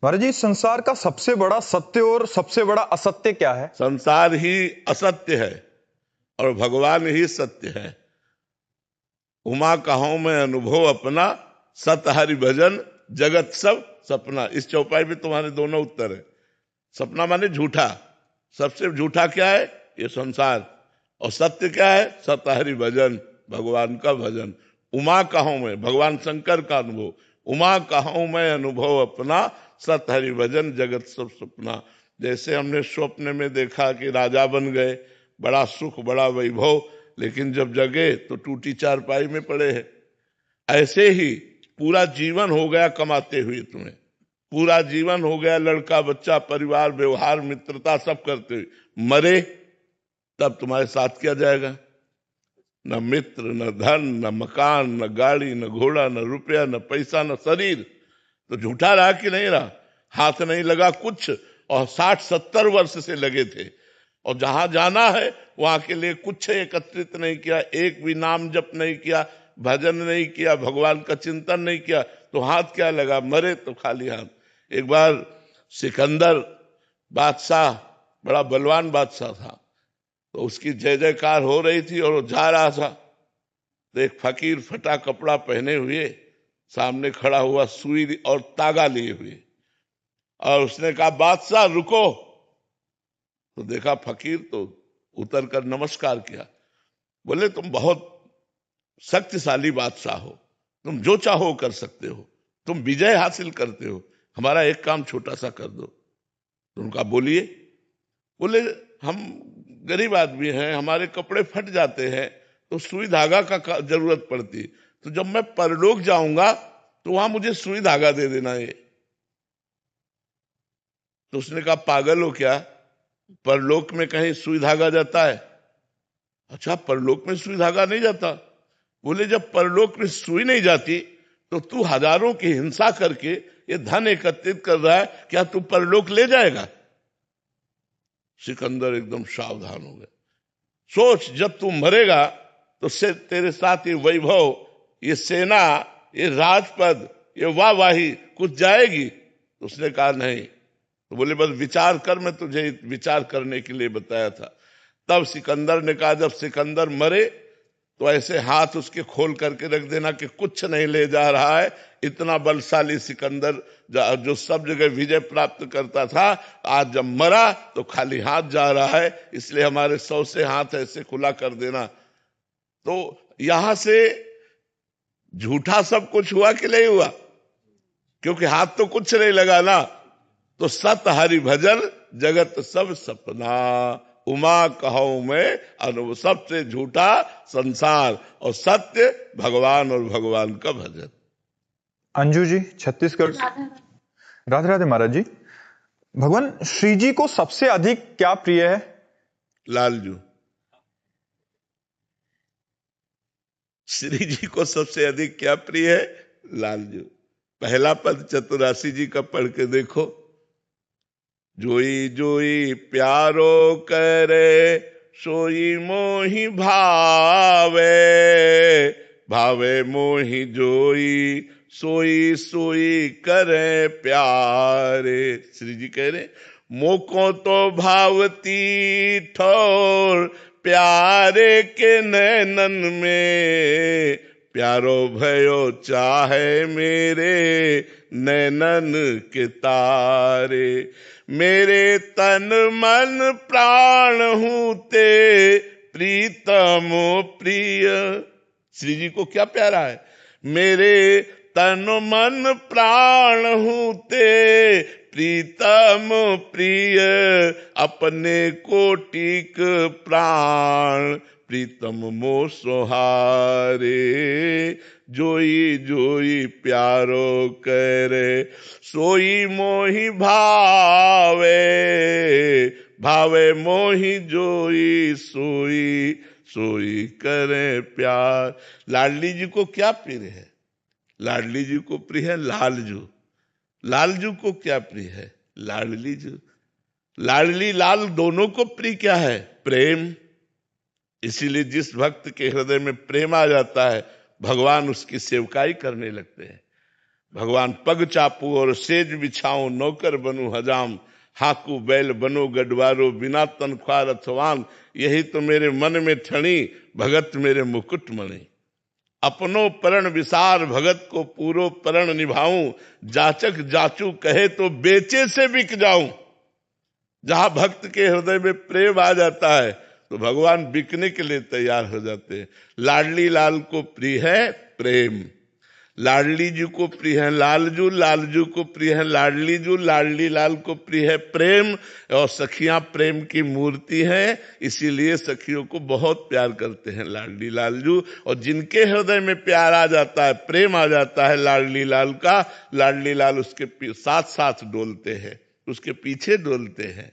महाराज जी, संसार का सबसे बड़ा सत्य और सबसे बड़ा असत्य क्या है? संसार ही असत्य है और भगवान ही सत्य है। उमा कहो मैं अनुभव अपना, सत हरि भजन जगत सब सपना। इस चौपाई में तुम्हारे दोनों उत्तर है। सपना माने झूठा, सबसे झूठा क्या है? ये संसार। और सत्य क्या है? सत हरि भजन, भगवान का भजन। उमा कहूं मैं, भगवान शंकर का अनुभव। उमा कहूं मैं अनुभव अपना, सत हरि भजन जगत सब सपना। जैसे हमने स्वप्न में देखा कि राजा बन गए, बड़ा सुख बड़ा वैभव, लेकिन जब जगे तो टूटी चारपाई में पड़े हैं। ऐसे ही पूरा जीवन हो गया कमाते हुए तुम्हें, पूरा जीवन हो गया लड़का बच्चा परिवार व्यवहार मित्रता सब करते हुए, मरे तब तुम्हारे साथ क्या जाएगा? न मित्र, न धन, न मकान, न गाड़ी, न घोड़ा, न रुपया, न पैसा, न शरीर। तो झूठा रहा कि नहीं रहा? हाथ नहीं लगा कुछ, और 60-70 वर्ष से लगे थे, और जहां जाना है वहां के लिए कुछ एकत्रित नहीं किया, एक भी नाम जप नहीं किया, भजन नहीं किया, भगवान का चिंतन नहीं किया, तो हाथ क्या लगा? मरे तो खाली हाथ। एक बार सिकंदर बादशाह, बड़ा बलवान बादशाह था, तो उसकी जय जयकार हो रही थी और वो जा रहा था, तो एक फकीर फटा कपड़ा पहने हुए सामने खड़ा हुआ, सुई और तागा लिए हुए, और उसने कहा बादशाह रुको। तो देखा फकीर, तो उतर कर नमस्कार किया। बोले तुम बहुत शक्तिशाली बादशाह हो, तुम जो चाहो कर सकते हो, तुम विजय हासिल करते हो, हमारा एक काम छोटा सा कर दो। तो उनका बोलिए। बोले हम गरीब आदमी हैं, हमारे कपड़े फट जाते हैं, तो सुई धागा का जरूरत पड़ती, तो जब मैं परलोक जाऊंगा तो वहां मुझे सुई धागा दे देना ये। तो उसने कहा पागल हो क्या, परलोक में कहीं सुई धागा जाता है? अच्छा, परलोक में सुई धागा नहीं जाता? बोले जब परलोक में सुई नहीं जाती तो तू हजारों की हिंसा करके ये धन एकत्रित कर रहा है, क्या तू परलोक ले जाएगा? सिकंदर एकदम सावधान हो गया। सोच, जब तू मरेगा तो से तेरे साथ ये वैभव, ये सेना, ये राजपद, ये वाहवाही कुछ जाएगी? तो उसने कहा नहीं। तो बोले बस विचार कर, मैं तुझे विचार करने के लिए बताया था। तब सिकंदर ने कहा जब सिकंदर मरे तो ऐसे हाथ उसके खोल करके रख देना कि कुछ नहीं ले जा रहा है। इतना बलशाली सिकंदर जो सब जगह विजय प्राप्त करता था, आज जब मरा तो खाली हाथ जा रहा है, इसलिए हमारे 100 से हाथ ऐसे खुला कर देना। तो यहां से झूठा सब कुछ हुआ कि नहीं हुआ? क्योंकि हाथ तो कुछ नहीं लगा ना। तो सत हरि भजन जगत सब सपना, उमा कहो मैं अनुभव। सबसे झूठा संसार और सत्य भगवान और भगवान का भजन। अंजू जी, छत्तीसगढ़ से। राधे राधे महाराज जी। भगवान श्री जी को सबसे अधिक क्या प्रिय है? लालजू। श्री जी को सबसे अधिक क्या प्रिय है? लालजू। पहला पद चतुरासी जी का पढ़ के देखो। जोई जोई प्यारो करे, सोई मोहि भावे, भावे मोहि जोई, सोई सोई करे प्यारे। श्री जी कह रहे मोको तो भावती ठोर, प्यारे के नैनन में, प्यारो भयो चाहे मेरे नैनन के तारे। मेरे तन मन प्राण हूं ते, प्रीतम प्रिय। श्री जी को क्या प्यारा है? मेरे तन मन प्राण हूं ते, प्रीतम प्रिय। अपने कोटिक प्राण, प्रीतम मो सोहारे। जोई जोई प्यारो करे, सोई मोहि भावे, भावे मोहि जोई, सोई सोई करे प्यार। लाडली जी को क्या प्रिय है? लाडली जी को प्रिय है लालजू। लालजू को क्या प्रिय है? लाडली जू। लाडली लाल दोनों को प्रिय क्या है? प्रेम। इसीलिए जिस भक्त के हृदय में प्रेम आ जाता है, भगवान उसकी सेवकाई करने लगते हैं। भगवान पग चापू और सेज बिछाऊं, नौकर बनूं हजाम, हाकू बैल बनो गडवारो, बिना तनख्वाह रथवान, यही तो मेरे मन में ठणी, भगत मेरे मुकुट मणि। अपनो परण विसार, भगत को पूरो परण निभाऊं, जाचक जाचू कहे तो बेचे से बिक जाऊं। जहां भक्त के हृदय में प्रेम आ जाता है तो भगवान बिकने के लिए तैयार हो जाते हैं। लाडली लाल को प्रिय है प्रेम, लाडली जी को प्रिय है लालजू, लालजू को प्रिय है लाडली जू, लाडली लाल को प्रिय है प्रेम। और सखियां प्रेम की मूर्ति हैं, इसीलिए सखियों को बहुत प्यार करते हैं लाडली लालजू। और जिनके हृदय में प्यार आ जाता है, प्रेम आ जाता है लाडली लाल का, लाडली लाल उसके साथ साथ डोलते हैं, उसके पीछे डोलते हैं।